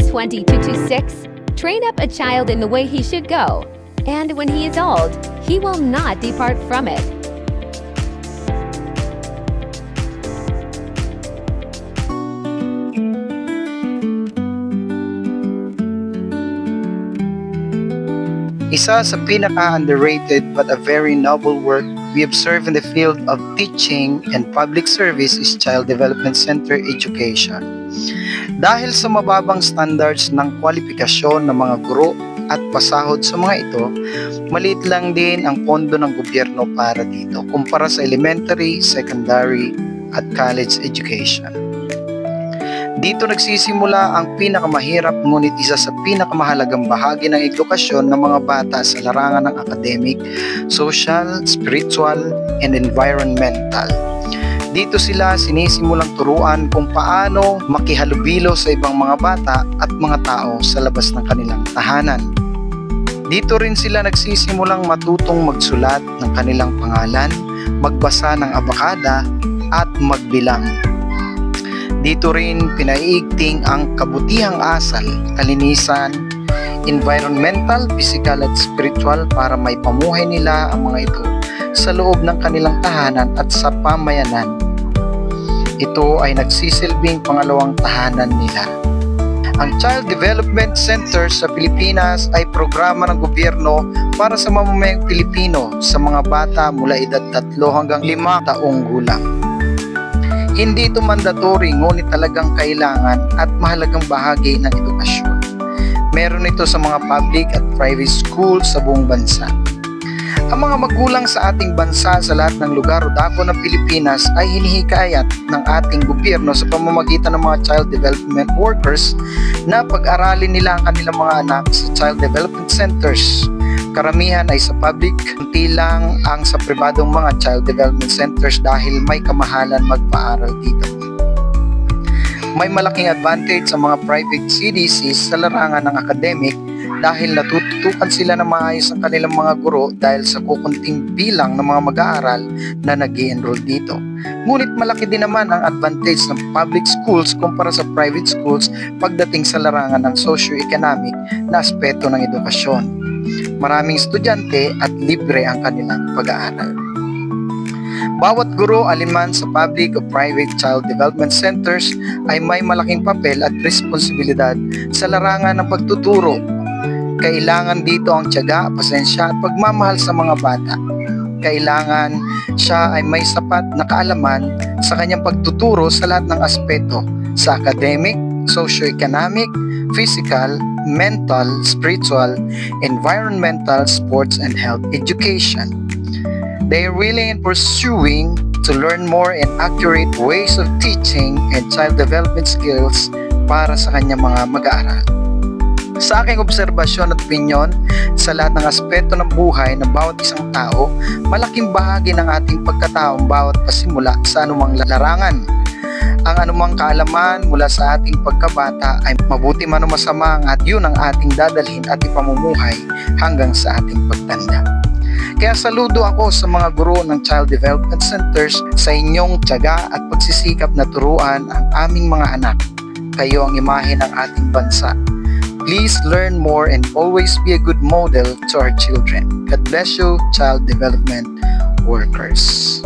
22:6, train up a child in the way he should go, and when he is old, he will not depart from it. Isa sa pinaka-underrated but a very noble work we observe in the field of teaching and public service is Child Development Center Education. Dahil sa mababang standards ng kwalifikasyon ng mga guro at pasahod sa mga ito, maliit lang din ang pondo ng gobyerno para dito kumpara sa elementary, secondary at college education. Dito nagsisimula ang pinakamahirap ngunit isa sa pinakamahalagang bahagi ng edukasyon ng mga bata sa larangan ng academic, social, spiritual, and environmental. Dito sila sinisimulang turuan kung paano makihalubilo sa ibang mga bata at mga tao sa labas ng kanilang tahanan. Dito rin sila nagsisimulang matutong magsulat ng kanilang pangalan, magbasa ng abakada, at magbilang. Dito rin pinaiigting ang kabutihang asal, kalinisan, environmental, physical at spiritual para may pamuhay nila ang mga ito sa loob ng kanilang tahanan at sa pamayanan. Ito ay nagsisilbing pangalawang tahanan nila. Ang Child Development Center sa Pilipinas ay programa ng gobyerno para sa mamamayang Pilipino sa mga bata mula edad 3 hanggang 5 taong gulang. Hindi ito mandatory ngunit talagang kailangan at mahalagang bahagi ng edukasyon. Meron ito sa mga public at private schools sa buong bansa. Ang mga magulang sa ating bansa sa lahat ng lugar o dako ng Pilipinas ay hinihikayat ng ating gobyerno sa pamamagitan ng mga child development workers na pag-aralin nila ang kanilang mga anak sa child development centers. Karamihan ay sa public, kunti lang ang sa pribadong mga child development centers dahil may kamahalan magpaaral dito. May malaking advantage sa mga private CDCs sa larangan ng academic dahil natututukan sila na maayos ang kanilang mga guro dahil sa kukunting bilang ng mga mag-aaral na nag-i-enroll dito. Ngunit malaki din naman ang advantage ng public schools kumpara sa private schools pagdating sa larangan ng socio-economic na aspeto ng edukasyon. Maraming estudyante at libre ang kanilang pag-aaral. Bawat guro alinman sa public o private child development centers ay may malaking papel at responsibilidad sa larangan ng pagtuturo. Kailangan dito ang tiyaga, pasensya at pagmamahal sa mga bata. Kailangan siya ay may sapat na kaalaman sa kanyang pagtuturo sa lahat ng aspeto sa academic, socio-economic, physical, mental, spiritual, environmental, sports, and health education. They are willing and pursuing to learn more and accurate ways of teaching and child development skills para sa kanyang mga mag-aaral. Sa aking obserbasyon at opinyon sa lahat ng aspeto ng buhay ng bawat isang tao, malaking bahagi ng ating pagkataong bawat pasimula sa anumang larangan. Ang anumang kaalaman mula sa ating pagkabata ay mabuti man o masama at yun ang ating dadalhin at ipamumuhay hanggang sa ating pagtanda. Kaya saludo ako sa mga guro ng Child Development Centers sa inyong tiyaga at pagsisikap na turuan ang aming mga anak. Kayo ang imahe ng ating bansa. Please learn more and always be a good model to our children. God bless you, child development workers.